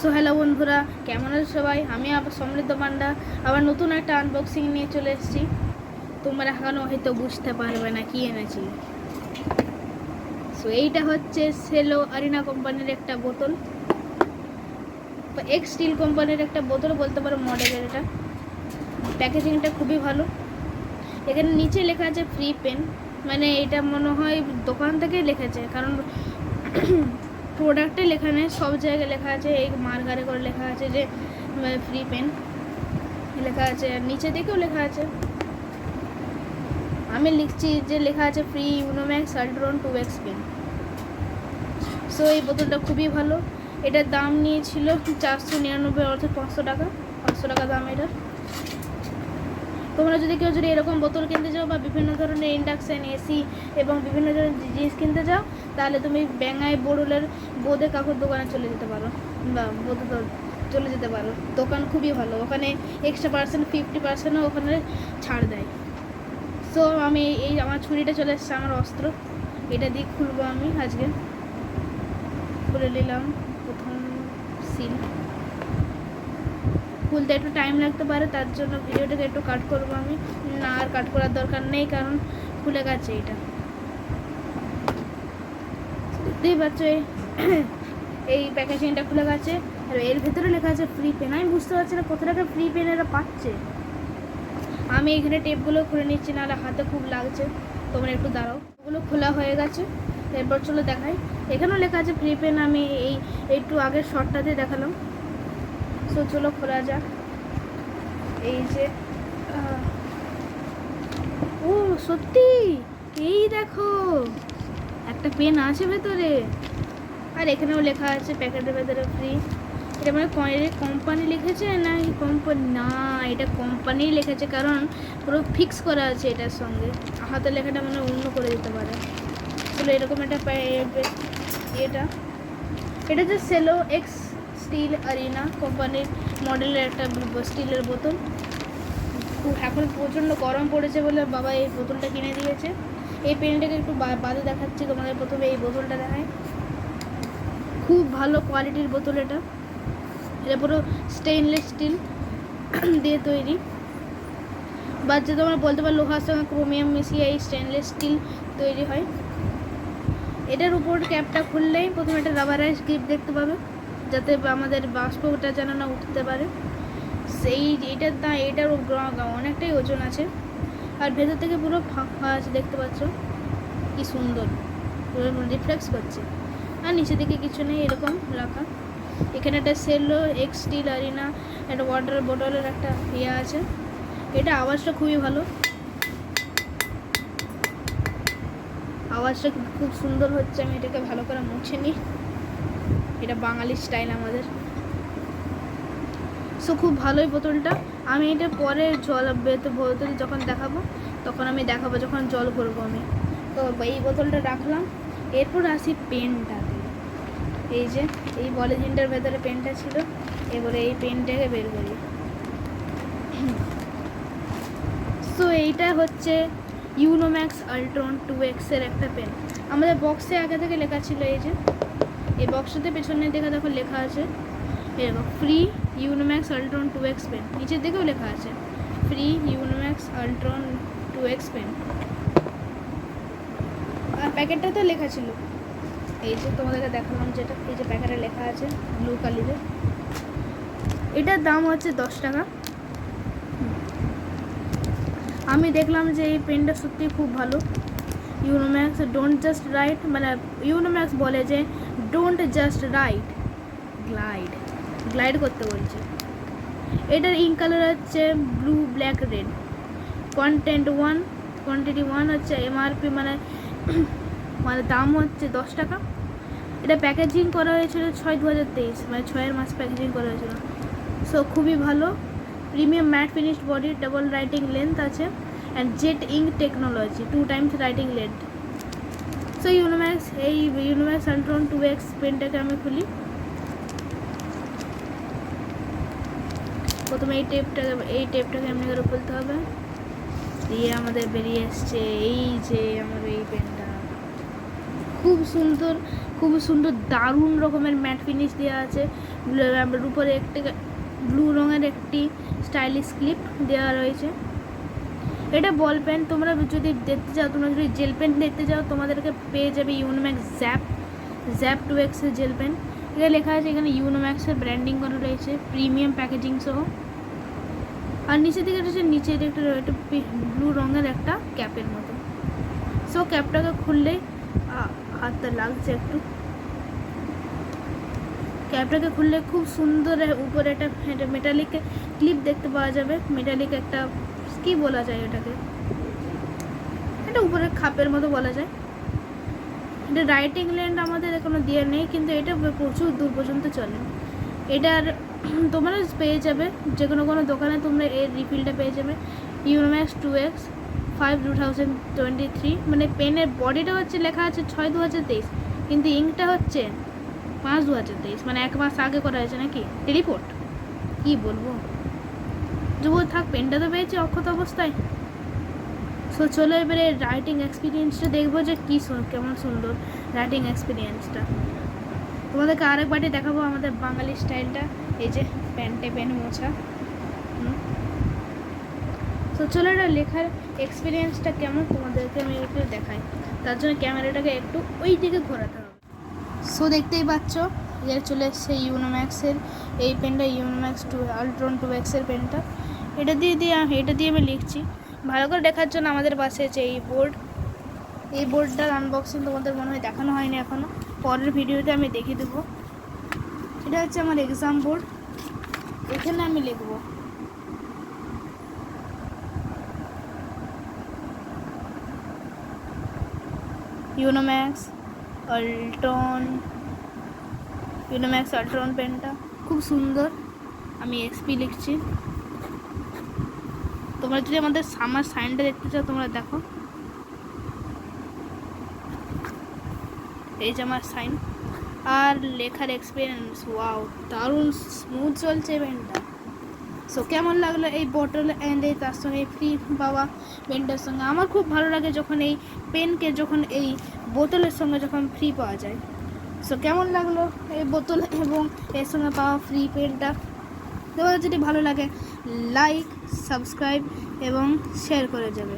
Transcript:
So hello বন্ধুরা, কেমন আছো সবাই? আমি আবার সমৃদ্ধ পান্ডা আবার নতুন একটা আনবক্সিং নিয়ে চলে এসেছি। তোমরা এখনও হয়তো বুঝতে পারবে না কি এনেছি। সো এইটা হচ্ছে সেলো আরিনা কোম্পানির একটা বোতল, এক্স স্টিল কোম্পানির একটা বোতল বলতে পারো মডেলের। এটা প্যাকেজিংটা খুবই ভালো। এখানে নিচে লেখা আছে ফ্রি পেন, মানে এটা মনে হয় দোকান থেকেই লিখেছে, কারণ প্রোডাক্টে লেখা নেই, সব জায়গায় লেখা আছে, এই মার্কারে করে লেখা আছে যে ফ্রি পেন লেখা আছে, আর নিচে দিকেও লেখা আছে। আমি লিখছি যে লেখা আছে free Unomax Ultron 2x pen. So এই বোতলটা খুবই ভালো। এটার দাম নিয়েছিল 499 অর্থাৎ 500 টাকা দাম এটা। তোমরা যদি কেউ এরকম বোতল কিনতে চাও বা বিভিন্ন ধরনের ইন্ডাকশান, এসি এবং বিভিন্ন ধরনের জিনিস কিনতে চাও, তাহলে তুমি বেঙ্গাই বোরুলের বোদে কাকুর দোকানে চলে যেতে পারো বা চলে যেতে পারো। দোকান খুবই ভালো, ওখানে এক্সট্রা 50%ও ওখানে ছাড় দেয়। সো আমি আমার ছুরিটা চলে এসছে, আমার অস্ত্র। এটা দিয়ে খুলবো আমি আজকে। খুলে নিলাম প্রথম সিল। খুলতে একটু টাইম লাগতে পারে, তার জন্য ভিডিওটাকে একটু কাট করবো আমি। না, আর কাট করার দরকার নেই, কারণ খুলে গেছে এটা। দেখতেই পাচ্ছ এই প্যাকেজিংটা খুলে গেছে, আর এর ভেতরে লেখা আছে ফ্রি পেন। আমি বুঝতে পারছি না কত টাকা ফ্রি পেন এরা পাচ্ছে। আমি এখানে টেপগুলো খুলে নিচ্ছি, নাহলে হাতে খুব লাগছে। তোমরা একটু দাঁড়াও। ওগুলো খোলা হয়ে গেছে, এরপর চলো দেখাই। এখানেও লেখা আছে ফ্রি পেন, আমি একটু আগের শর্টটাতে দেখালাম। সো চলো খোলা যাক। এই যে ও সত্যি, এই দেখো একটা পেন আছে ভেতরে, আর এখানেও লেখা আছে প্যাকেটের ভেতরে ফ্রি। এটা মানে কোম্পানি লিখেছে না, কোম্পানি না, এটা কোম্পানি লিখেছে, কারণ পুরো ফিক্স করা আছে এটার সঙ্গে। হাতের লেখাটা মানে অন্য করে দিতে পারে। চলো এরকম একটা এটা যে সেলো এক্স স্টিল আরিনা কোম্পানির মডেলের একটা স্টিলের বোতল। এখন প্রচণ্ড গরম পড়েছে বলে বাবা এই বোতলটা কিনে দিয়েছে। এই পেনটাকে একটু বাদে দেখাচ্ছি তোমাদের। প্রথমে এই বোতলটা দেখায়, খুব ভালো কোয়ালিটির বোতল এটা। এটা পুরো স্টেইনলেস স্টিল দিয়ে তৈরি, বা যে তোমরা বলতে পারো লোহার সঙ্গে ক্রোমিয়াম মিশিয়ে এই স্টেইনলেস স্টিল তৈরি হয়। এটার উপর ক্যাপটা খুললেই প্রথমে একটা রাবারাইজ গ্রিপ দেখতে পাবে, যাতে আমাদের বাষ্পটা যেন না উঠতে পারে। এটার অনেকটাই ওজন আছে, আর ভেতর থেকে পুরো ফাঁকা আছে, দেখতে পাচ্ছ কি সুন্দর, পুরো রিফ্লেক্স করছে। আর নিচে দিকে কিছু নেই, এরকম রাখা। এখানে একটা সেলো এক্স স্টিল আরিনা একটা ওয়াটার বোতলের একটা আছে। এটা আওয়াজটা খুবই ভালো, আওয়াজটা খুব সুন্দর হচ্ছে। আমি এটাকে ভালো করে মুছে নিই, এটা বাঙালি স্টাইল আমাদের। সো খুব ভালোই বোতলটা। আমি এটা পরে বোতল যখন দেখাবো, তখন আমি দেখাবো যখন জল করবো আমি। তো এই বোতলটা রাখলাম। এরপর আসি পেনটাতে। এই যে এই পলিথিনটার ভেতরে পেনটা ছিল, এবারে এই পেনটাকে বের করি। সো এইটা হচ্ছে ইউনোম্যাক্স আল্ট্রন 2x এর একটা পেন। আমাদের বক্সে আগে থেকে লেখা ছিল, এই যে এই বক্সটাতে পেছনে দেখো লেখা আছে এরকম free Unomax Ultron 2x pen. নিচের দিকেও লেখা আছে free Unomax Ultron 2x pen. আর প্যাকেটটাতে লেখা ছিল, এই যে তোমাদেরকে দেখালাম যেটা, এই যে প্যাকেটে লেখা আছে ব্লু কালিতে। এটার দাম হচ্ছে 10 টাকা। আমি দেখলাম যে এই পেনটা সত্যি খুব ভালো। ইউনোম্যাক্স ডোন্ট জাস্ট রাইট, মানে ইউনোম্যাক্স বলে যে ডোন্ট জাস্ট রাইট, গ্লাইড করতে বলছে। এটার ইঙ্ক কালার হচ্ছে ব্লু ব্ল্যাক রেড। কোয়ান্টিটি 1 হচ্ছে এমআরপি, মানে দাম হচ্ছে 10 টাকা। এটা প্যাকেজিং করা হয়েছিল 6/2023, মানে 6 মাস প্যাকেজিং করা হয়েছিল। সো খুবই ভালো। Premium matte finished body, double writing length আছে, and jet ink technology, 2 times writing length. So Unomax Ultron 2x পেনটাকে আমি খুলি। প্রথমে এই টেপটাকে এমনি করে খুলতে হবে, দিয়ে আমাদের বেরিয়ে এসছে এই যে আমার এই পেনটা। খুব সুন্দর দারুণ রকমের ম্যাট ফিনিশ দেওয়া আছে, উপরে একটি ব্লু রঙের একটি স্টাইলিশ ক্লিপ দেওয়া রয়েছে। এটা বল পেন, তোমরা যদি দেখতে চাও, তোমরা যদি জেল পেন দেখতে চাও তোমাদেরকে পেয়ে যাবে ইউনোম্যাক্স জ্যাপ 2x এর জেল পেন। এটা লেখা আছে এখানে ইউনোম্যাক্সের ব্র্যান্ডিং করা রয়েছে, প্রিমিয়াম প্যাকেজিং সহ। আর নিচের দিকে রয়েছে, নিচে একটা ব্লু রঙের একটা ক্যাপের মতো। সো ক্যাপটাকে খুললেই হাতটা লাগছে একটু, ক্যাপটাকে খুললে খুব সুন্দর উপরে একটা মেটালিক ক্লিপ দেখতে পাওয়া যাবে। মেটালিক একটা কি বলা যায় এটাকে, এটা উপরে খাপের মতো বলা যায়। এটা রাইটিং ল্যান্ড আমাদের এখনো দেওয়া নেই, কিন্তু এটা প্রচুর দূর পর্যন্ত চলে। এটার তোমরা পেয়ে যাবে যে কোনো দোকানে, তোমরা এর রিফিলটা পেয়ে যাবে ইউনোম্যাক্স 2x 5 2023। মানে পেনের বডিটা হচ্ছে লেখা আছে 6 2023, কিন্তু ইঙ্কটা হচ্ছে 5 2023, মানে 1 মাস আগে করা হয়েছে নাকি রিপোর্ট, কি বলবো। যুব থাক, পেনটা তো পেয়েছি অক্ষত অবস্থায়। সো চলো এবারে রাইটিং এক্সপিরিয়েন্সটা দেখবো যে কেমন সুন্দর রাইটিং এক্সপিরিয়েন্সটা। তোমাদেরকে আরেকবারটি দেখাবো আমাদের বাঙালি স্টাইলটা, এই যে প্যান্টে পেন মোছা। তো চলো এটা লেখার এক্সপিরিয়েন্সটা কেমন তোমাদেরকে আমি একটু দেখাই। তার জন্য ক্যামেরাটাকে একটু ওই দিকে ঘোরাতে হবে। সো দেখতেই পাচ্ছ এর চলে এসছে ইউনোম্যাক্সের এই পেনটা, ইউনোম্যাক্স আল্ট্রন 2x এর পেনটা। এটা দিয়ে আমি লিখছি। ভালো করে দেখার জন্য আমাদের পাশে আছে এই বোর্ডটার আনবক্সিং তোমাদের মনে হয় দেখানো হয়নি এখনও, পরের ভিডিওতে আমি দেখিয়ে দেবো। এটা হচ্ছে আমার এক্সাম বোর্ড, এখানে আমি লিখব ইউনোম্যাক্স আল্ট্রন পেনটা খুব সুন্দর। আমি এসপি লিখছি। তোমরা যদি আমাদের সামার সাইনটা দেখতে চাও তোমরা দেখো, এই যে আমার সাইন। আর লেখার এক্সপিরিয়েন্স, ওয়াও দারুণ স্মুথ চলছে পেনটা। সো কেমন লাগলো এই বটল অ্যান্ড এই তার সঙ্গে ফ্রি পাওয়া পেনটার সঙ্গে? আমার খুব ভালো লাগে যখন এই পেনকে এই বোতলের সঙ্গে যখন ফ্রি পাওয়া যায়। সো কেমন লাগলো এই বোতল এবং এর সঙ্গে পাওয়া ফ্রি পেনটা? তোমাদের যদি ভালো লাগে লাইক, সাবস্ক্রাইব এবং শেয়ার করে যাবে।